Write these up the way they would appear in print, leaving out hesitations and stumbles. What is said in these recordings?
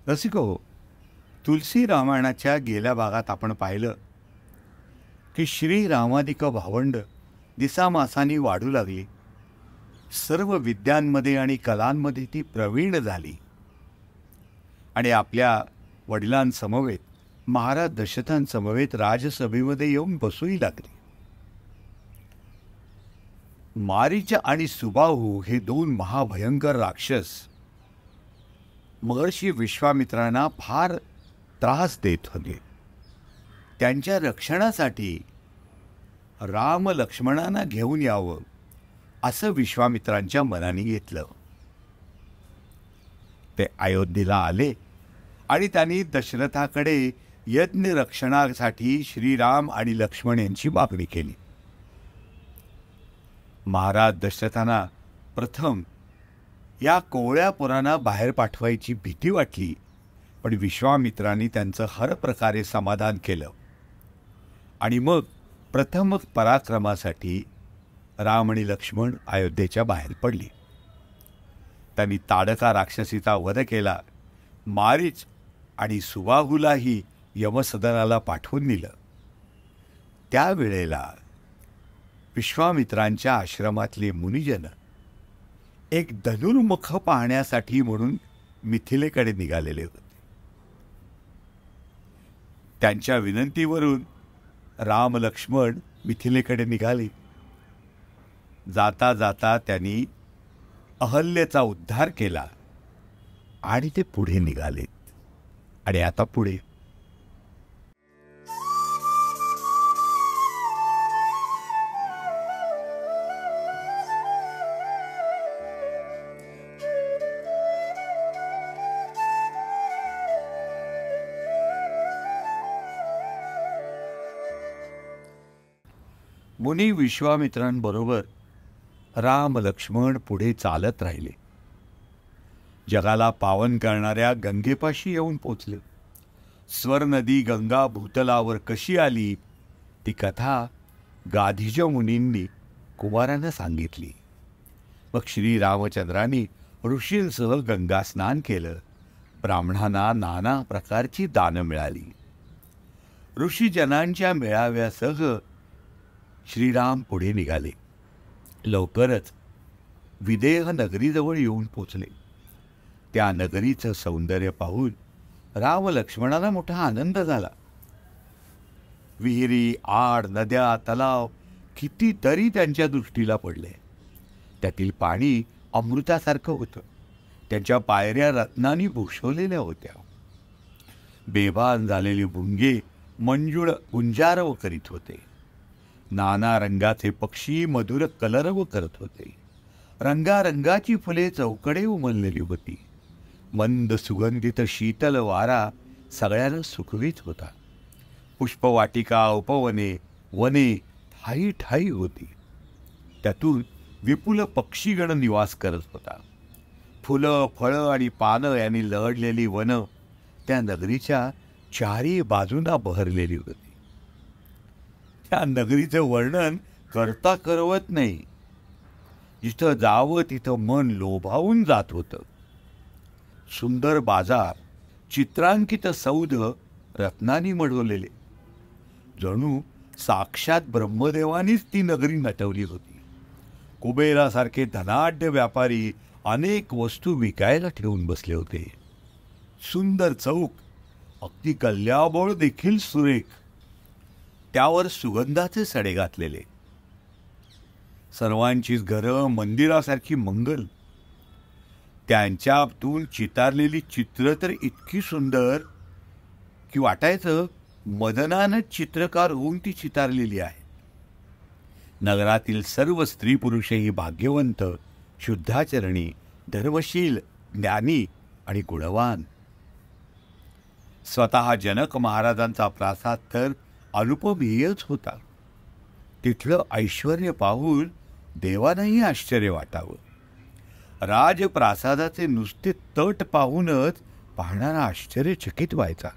रसिको, तुलसी रामायणाच्या गेल्या भागात आपण पाहिलं की श्रीरामादिक भावंड दिसामासानी वाढू लागली. सर्व विद्यांमध्ये आणि कलांमध्ये ती प्रवीण झाली आणि आपल्या वडिलांसमवेत महाराज दशरथांसमवेत राजसभेमध्ये येऊन बसूही लागली. मारीच आणि सुबाहू हे दोन महाभयंकर राक्षस महर्षी विश्वामित्रांना फार त्रास देत होते. त्यांच्या रक्षणासाठी राम लक्ष्मणांना घेऊन यावं असं विश्वामित्रांच्या मनाने घेतलं. ते अयोध्येला आले आणि त्यांनी दशरथाकडे यज्ञ रक्षणासाठी श्रीराम आणि लक्ष्मण यांची मागणी केली. महाराज दशरथांना प्रथम या कोवळ्या पोरांना बाहेर पाठवायची भीती वाटली, पण विश्वामित्रांनी त्यांचं हर प्रकारे समाधान केलं आणि मग प्रथम पराक्रमासाठी राम आणि लक्ष्मण अयोध्येच्या बाहेर पडली. त्यांनी ताडका राक्षसीचा वध केला. मारीच आणि सुबाहूलाही यमसदनाला पाठवून दिलं. त्यावेळेला विश्वामित्रांच्या आश्रमातले मुनिजन एक धनुर्मुख पाहण्यासाठी म्हणून मिथिलेकडे निघालेले होते. त्यांच्या विनंतीवरून राम लक्ष्मण मिथिलेकडे निघाले. जाता जाता त्यांनी अहल्येचा उद्धार केला आणि ते पुढे निघालेत. आणि आता पुढे मुनी विश्वामित्रांबरोबर राम लक्ष्मण पुढे चालत राहिले. जगाला पावन करणाऱ्या गंगेपाशी येऊन पोचले. स्वर नदी गंगा भूतलावर कशी आली ती कथा गाधीज मुनींनी कुमारांना सांगितली. मग श्रीरामचंद्रांनी ऋषींसह गंगा स्नान केलं. ब्राह्मणांना नाना प्रकारची दानं मिळाली. ऋषीजनांच्या मेळाव्यासह श्रीराम पुढे निघाले. लवकरच विदेह नगरीजवळ येऊन पोचले. त्या नगरीचं सौंदर्य पाहून राम लक्ष्मणाला मोठा आनंद झाला. विहिरी, आड, नद्या, तलाव कितीतरी त्यांच्या दृष्टीला पडले. त्यातील पाणी अमृतासारखं होतं. त्यांच्या पायऱ्या रत्नांनी भूषवलेल्या होत्या. बेभान झालेली भुंगे मंजुळ गुंजारव करीत होते. नाना रंगाचे पक्षी मधुर कलरव करत होते. रंगारंगाची फुले चौकडे उमललेली होती. मंद सुगंधित शीतल वारा सगळ्यांना सुखवीत होता. पुष्पवाटिका, उपवने, वने ठाई ठाई होती. त्यातून विपुल पक्षीगण निवास करत होता. फुलं, फळं आणि पानं यांनी लढलेली वनं त्या नगरीच्या चारी बाजूंना बहरलेली होती. त्या नगरीचं वर्णन करता करवत नाही. जिथं जावं तिथं मन लोभावून जात होतं. सुंदर बाजार, चित्रांकित सौध रत्नांनी मढवलेले. जणू साक्षात ब्रह्मदेवानीच ती नगरी नटवली होती. कुबेरासारखे धनाढ्य व्यापारी अनेक वस्तू विकायला ठेवून बसले होते. सुंदर चौक, अगदी कल्याबोळ देखील सुरेख. त्यावर सुगंधाचे सडे घातलेले. सर्वांचीच घरं मंदिरासारखी मंगल. त्यांच्यातून चितारलेली चित्र तर इतकी सुंदर की वाटायचं मदनानंच चित्रकार होऊन ती चितारलेली आहे. नगरातील सर्व स्त्री पुरुषही भाग्यवंत, शुद्धाचरणी, धर्मशील, ज्ञानी आणि गुणवान. स्वतः जनक महाराजांचा प्रासाद तर अनुपमेयच होता. तिथलं ऐश्वर्य पाहून देवांनाही आश्चर्य वाटावं. राजप्रासादाचे नुसते तट पाहूनच पाहणारा आश्चर्यचकित व्हायचा.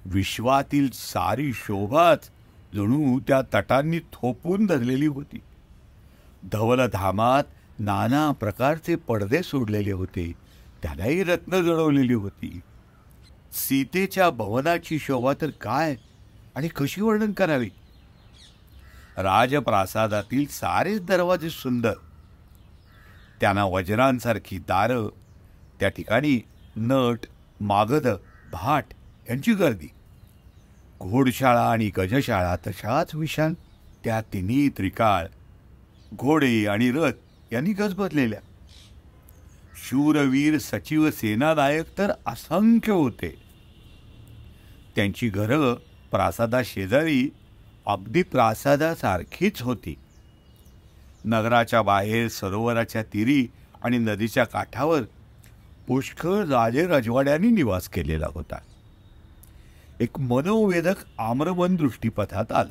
विश्वातील सारी शोभाच जणू त्या तटांनी थोपून धरलेली होती. धवलधामात नाना प्रकारचे पडदे सोडलेले होते. त्यालाही रत्न जळवलेली होती. सीतेच्या भवनाची शोभा तर काय आणि कशी वर्णन करावी. राजप्रासादातील सारेच दरवाजे सुंदर, त्यांना वज्रांसारखी दारं, त्या ठिकाणी नट, मागध, भाट यांची गर्दी. घोडशाळा आणि गजशाळा तशाच विशाल, त्या तिन्ही त्रिकाळ, घोडे आणि रथ यांनी गजबजलेल्या. शूरवीर सचिव सेनानायक तर असंख्य होते. त्यांची घरं प्रासादाशेजारी अगदी प्रासादासारखीच होती. नगराच्या बाहेर सरोवराच्या तीरी आणि नदीच्या काठावर पुष्कळ राजे रजवाड्यांनी निवास केलेला होता. एक मनोवेधक आम्रवन दृष्टीपथात आलं.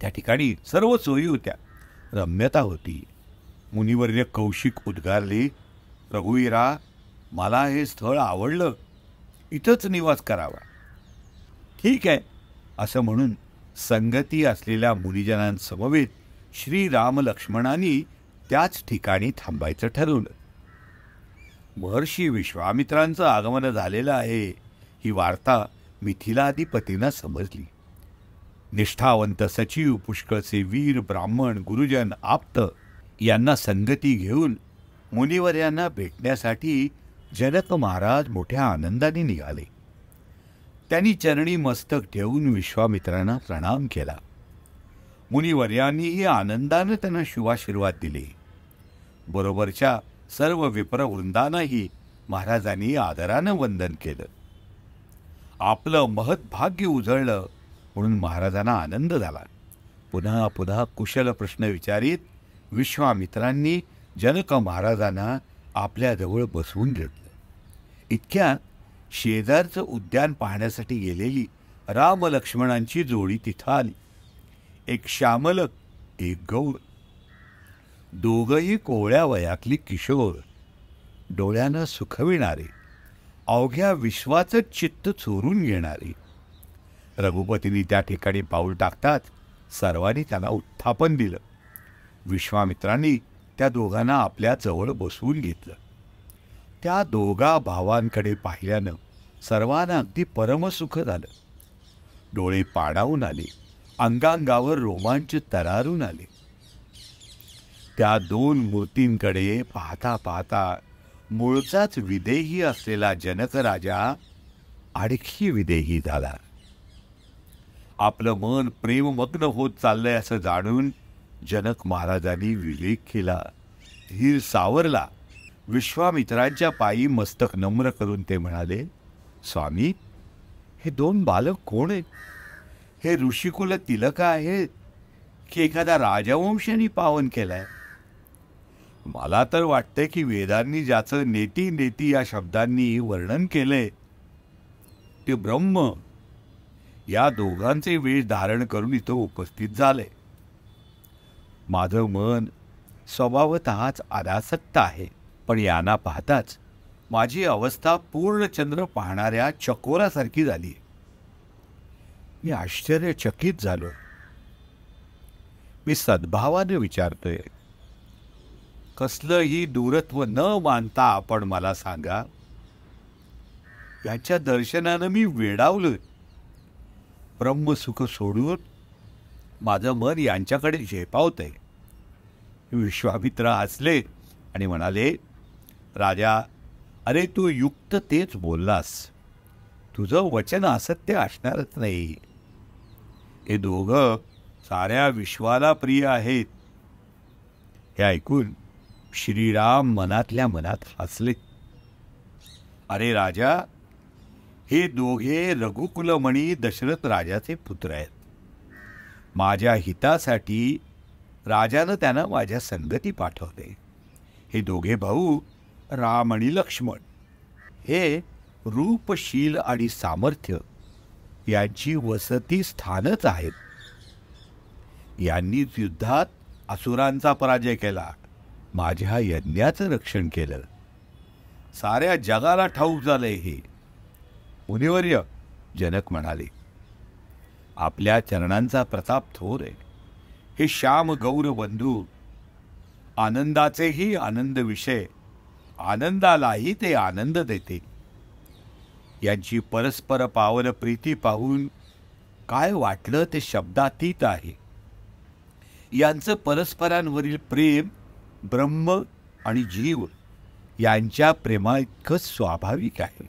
त्या ठिकाणी सर्व सोयी होत्या, रम्यता होती. मुनिवर्य कौशिक उद्गारले, रघुवीरा, मला हे स्थळ आवडलं, इथंच निवास करावा. ठीक आहे असं म्हणून संगती असलेल्या मुनिजनांसमवेत श्री राम लक्ष्मणांनी त्याच ठिकाणी थांबायचं ठरवलं. महर्षी विश्वामित्रांचं आगमन झालेलं आहे ही वार्ता मिथिलाधिपतींना समजली. निष्ठावंत सचिव, पुष्कळचे वीर, ब्राह्मण, गुरुजन, आप्त यांना संगती घेऊन मुनिवर्यांना भेटण्यासाठी जनक महाराज मोठ्या आनंदाने निघाले. त्यांनी चरणी मस्तक ठेवून विश्वामित्रांना प्रणाम केला. मुनिवर्यांनीही आनंदाने त्यांना शुभाशीर्वाद दिले. बरोबरच्या सर्व विप्रवृंदांनाही महाराजांनी आदरानं वंदन केलं. आपलं महत्भाग्य उजळलं म्हणून महाराजांना आनंद झाला. पुन्हा पुन्हा कुशल प्रश्न विचारित विश्वामित्रांनी जनक महाराजांना आपल्याजवळ बसवून घेतलं. इतक्या शेजारचं उद्यान पाहण्यासाठी गेलेली राम लक्ष्मणांची जोडी तिथं आली. एक श्यामलक, एक गौर, दोघंही कोवळ्या वयातली किशोर, डोळ्यानं सुखविणारे, अवघ्या विश्वाचं चित्त चोरून घेणारे. रघुपतींनी त्या ठिकाणी पाऊल टाकताच सर्वांनी त्यांना उत्थापन दिलं. विश्वामित्रांनी त्या दोघांना आपल्या जवळ बसवून घेतलं. त्या दोघा भावांकडे पाहिल्यानं सर्वांना अगदी परमसुख झालं. डोळे पाणावून आले, अंगांगावर रोमांच तरारून आले. त्या दोन मूर्तींकडे पाहता पाहता मूळचाच विदेही असलेला जनक राजा आणखी विदेही झाला. आपलं मन प्रेममग्न होत चाललंय असं जाणून जनक महाराजांनी विवेक केला, धीर सावरला. विश्वामित्रांच्या पायी मस्तक नम्र करून ते म्हणाले, स्वामी, हे दोन बालक कोण आहेत? हे ऋषिकुल तिलक आहेत की एखादा राजवंशांनी पावन केलाय? मला तर वाटतंय की वेदांनी ज्याचं नेती नेती या शब्दांनी वर्णन केलंय ते ब्रह्म या दोघांचे वेश धारण करून इथं उपस्थित झालंय. माझं मन स्वभावतःच अनासक्त आहे, पण यांना पाहताच माझी अवस्था पूर्ण चंद्र पाहणाऱ्या चकोरासारखी झाली. मी आश्चर्यचकित झालो. मी सद्भावाने विचारतोय, कसलंही दूरत्व न मानता आपण मला सांगा, यांच्या दर्शनानं मी वेडावलोय. ब्रह्मसुख सोडून माझं मन यांच्याकडे झेपावतंय. विश्वामित्र हसले आणि म्हणाले, राजा, अरे तू युक्त तेच बोललास. तुझं वचन असत्य असणारच नाही. हे दोघं साऱ्या विश्वाला प्रिय आहेत. हे ऐकून श्रीराम मनातल्या मनात हसले. अरे राजा, हे दोघे रघुकुलमणी दशरथ राजाचे पुत्र आहेत. माझ्या हितासाठी राजानं त्यांना माझ्या संगती पाठवले. हे दोघे भाऊ राम आणि लक्ष्मण हे रूपशील आणि सामर्थ्य यांची वसती स्थानच आहेत. यांनीच युद्धात असुरांचा पराजय केला, माझ्या यज्ञाचं रक्षण केलं. साऱ्या जगाला ठाऊक झालंय हे. मुनिवर्य, जनक म्हणाले, आपल्या चरणांचा प्रताप थोर आहे. हे श्याम गौर बंधू, आनंदाचेही आनंद विषय आनंदालाही ते आनंद देते. यांची परस्पर पावन प्रीती पाहून काय वाटलं ते शब्दातीत आहे. यांचं परस्परांवरील प्रेम ब्रह्म आणि जीव यांच्या प्रेमाइतकंच स्वाभाविक आहे.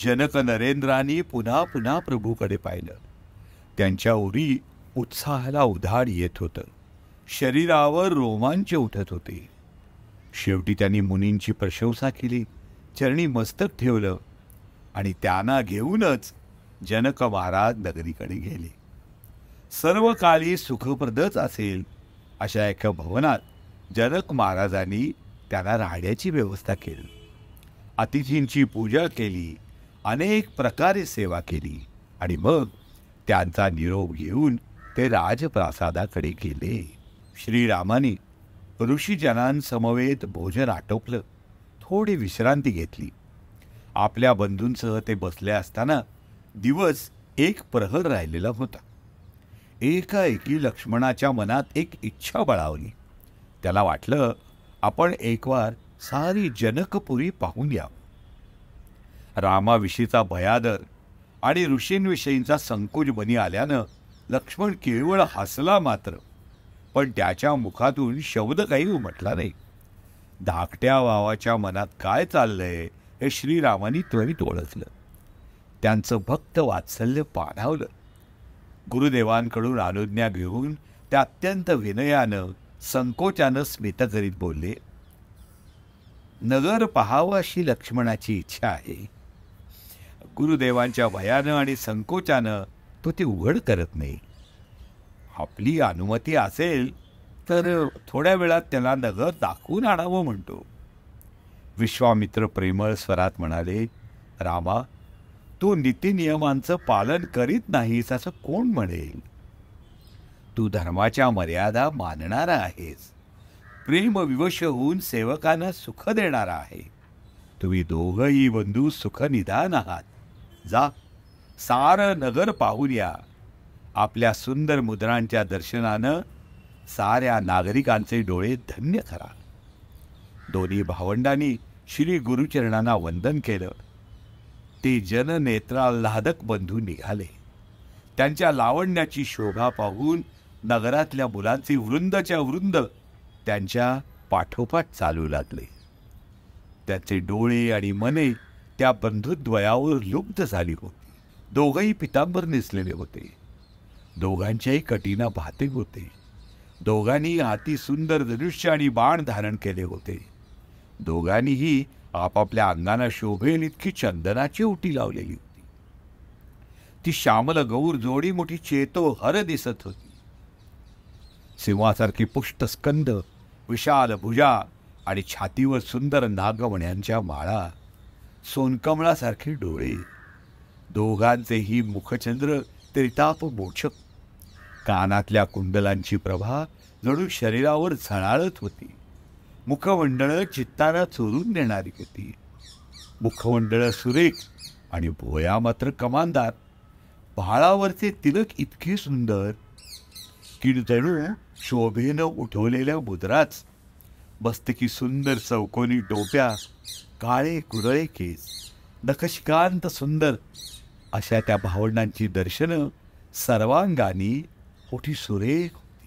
जनक नरेंद्रांनी पुन्हा पुन्हा प्रभूकडे पाहिलं. त्यांच्या उरी उत्साहाला उधाण येत होतं. शरीरावर रोमांच उठत होते. शेवटी त्यांनी मुनींची प्रशंसा केली, चरणी मस्तक ठेवलं आणि त्यांना घेऊनच जनक महाराज नगरीकडे गेले. सर्व काळी सुखप्रदच असेल अशा एका भवनात जनक महाराजांनी त्यांना राहण्याची व्यवस्था केली. अतिथींची पूजा केली, अनेक प्रकारे सेवा केली आणि मग त्यांचा निरोप घेऊन ते राजप्रासादाकडे गेले. श्रीरामाने ऋषीजनांसमवेत भोजन आटोपलं, थोडी विश्रांती घेतली. आपल्या बंधूंसह ते बसले असताना दिवस एक प्रहर राहिलेला होता. एकाएकी लक्ष्मणाच्या मनात एक इच्छा बळावली. त्याला वाटलं, आपण एकवार सारी जनकपुरी पाहून यावं. रामाविषयीचा भयादर आणि ऋषींविषयींचा संकोच बनी आल्यानं लक्ष्मण केवळ हसला मात्र, पण त्याच्या मुखातून शब्द काही उमटला नाही. धाकट्या भावाच्या मनात काय चाललंय हे श्रीरामानी त्वरित ओळखलं. त्यांचं भक्त वात्सल्य पाणावलं. गुरुदेवांकडून अनुज्ञा घेऊन ते अत्यंत विनयानं संकोचानं स्मित करीत बोलले, नगर पहावं अशी लक्ष्मणाची इच्छा आहे. गुरुदेवांच्या भयानं आणि संकोचानं तो ते उघड करत नाही. आपली अनुमती असेल तर थोड्या वेळात त्याला नगर दाखवून आणावं म्हणतो. विश्वामित्र प्रेमळ स्वरात म्हणाले, रामा, तू नीतिनियमांचं पालन करीत नाहीस असं कोण म्हणेल? तू धर्माच्या मर्यादा मानणारा आहेस. प्रेमविवश होऊन सेवकांना सुख देणारा आहे. तुम्ही दोघंही बंधू सुखनिधान आहात. जा, सारं नगर पाहून या. आपल्या सुंदर मुद्रांच्या दर्शनानं साऱ्या नागरिकांचे डोळे धन्य करा. दोन्ही भावंडांनी श्री गुरुचरणांना वंदन केलं. ते जननेत्राल्हादक बंधू निघाले. त्यांच्या लावण्याची शोभा पाहून नगरातल्या मुलांचे वृंदच्या वृंद त्यांच्या पाठोपाठ चालू लागले. त्याचे डोळे आणि मने त्या बंधुद्वयावर लुब्ध झाली होती. दोघंही पितांबर नेसलेले होते. दोघांच्याही कटीना भाते होते. दोघांनी हाती सुंदर धनुष्य आणि बाण धारण केले होते. दोघांनीही आपापल्या अंगाला शोभेल इतकी चंदनाची ओटी लावलेली होती. ती श्यामल गौर जोडी मोठी चेतो हर दिसत होती. सिंहासारखी पुष्ट स्कंद, विशाल भुजा आणि छातीवर सुंदर नागमण्यांच्या माळा, सोनकमळासारखे डोळे. दोघांचेही मुखचंद्र त्रिताप मोचक. कानातल्या कुंडलांची प्रभा जणू शरीरावर झळाळत होती. मुखमंडळ चित्ताला चोरून देणारी होती. मुखमंडळ सुरेख आणि भोया मात्र कमानदार. भाळावरचे तिलक इतके सुंदर की जणू शोभेनं उठवलेल्या मुद्राच. मस्तकी सुंदर चौकोनी टोप्या, काळे कुरळे केस, नखशिकांत सुंदर अशा त्या भावंडांची दर्शनं सर्वांगानी मोठी सुरेख होती.